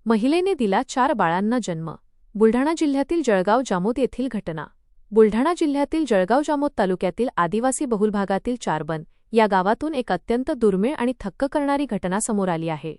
महिलेने दिला 4 बाळांना जन्म. बुलढाणा जिल्ह्यातील जळगाव जामोद येथील घटना. बुलढाणा जिल्ह्यातील जळगाव जामोद तालुक्यातील आदिवासी बहुल भागातील चारबन या गावातून एक अत्यंत दुर्मिळ आणि थक्क करणारी घटना समोर आली आहे.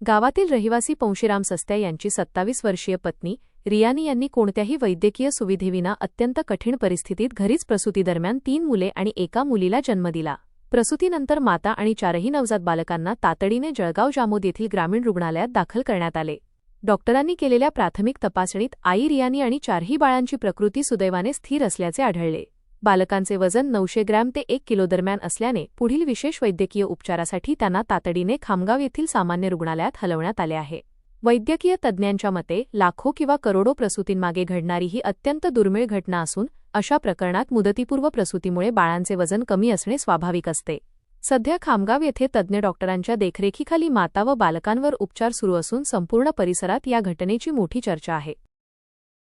गावातील रहिवासी पंशीराम सस्त्या यांची 27 वर्षीय पत्नी रियानी यांनी कोणत्याही वैद्यकीय सुविधेविना अत्यंत कठीण परिस्थितीत घरीच प्रसूतीदरम्यान 3 मुले आणि एका मुलीला जन्म दिला. प्रसूतीनंतर माता आणि 4ही नवजात बालकांना तातडीने जळगाव जामोद येथील ग्रामीण रुग्णालयात दाखल करण्यात आले. डॉक्टरांनी केलेल्या प्राथमिक तपासणीत आई रियानी आणि 4ही बाळांची प्रकृती सुदैवाने स्थिर असल्याचे आढळले. बालकांचे वजन 900 ग्रॅम ते 1 किलो दरम्यान असल्याने पुढील विशेष वैद्यकीय उपचारासाठी त्यांना तातडीने खामगाव येथील सामान्य रुग्णालयात हलवण्यात आले आहे. वैद्यकीय तज्ज्ञांच्या मते लाखो किंवा करोडो प्रसूतींमागे घडणारी ही अत्यंत दुर्मिळ घटना असून अशा प्रकरणात मुदतीपूर्व प्रसूतीमुळे बाळांचे वजन कमी असणे स्वाभाविक असते. सध्या खामगाव येथे तज्ज्ञ डॉक्टरांच्या देखरेखीखाली माता व बालकांवर उपचार सुरू असून संपूर्ण परिसरात या घटनेची मोठी चर्चा आहे.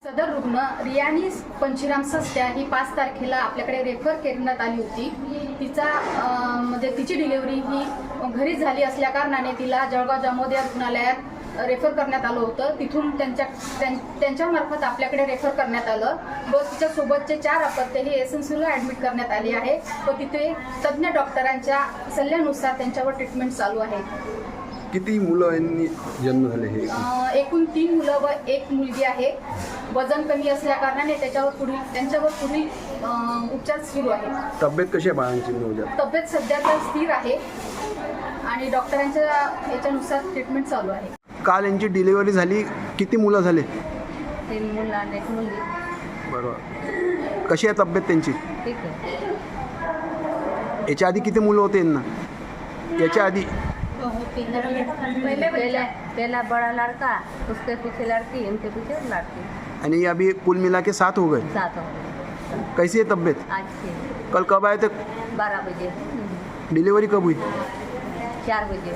सदर रुग्ण रियानी पंशीराम सस्त्या ही 5 तारखेला आपल्याकडे रेफर करण्यात आली होती. तिची डिलिव्हरी ही घरी झाली असल्या कारणाने तिला जळगाव जामोद या रुग्णालयात रेफर करण्यात आलं होतं. तिथून त्यांच्यामार्फत आपल्याकडे रेफर करण्यात आलं व तिच्यासोबतचे 4 अपत्य हे एसएनसीला ॲडमिट करण्यात आले आहे व तिथे तज्ज्ञ डॉक्टरांच्या सल्ल्यानुसार त्यांच्यावर ट्रीटमेंट चालू आहे. किती मुलांनी जन्म झाले हे? एकूण 3 मुलं व 1 मुलगी आहे. वजन कमी असल्या कारणाने त्यांच्यावर पुढील उपचार सुरू आहे. तब्येत कशी आहे बाळांची? तब्येत सध्या तर स्थिर आहे आणि डॉक्टरांच्या याच्यानुसार ट्रीटमेंट चालू आहे. काल यांची डिलिव्हरी झाली, किती मुलं झाले? 3 मुलं आणि 1 मुलगी. बरोबर. कशी आहे तब्येत त्यांची? ठीक है. याच्या आधी किती मुलं होते यांना? याच्या आधी पहला बड़ा लड़का, उसके पीछे लड़की, उनके पीछे लड़की. आणि अभी कुल मिला के 7 हो गए. 7 हो गए. कैसी है तब्येत? आज से कल कब आए थे? 12 बजे. डिलीवरी कब हुई? 4 बजे.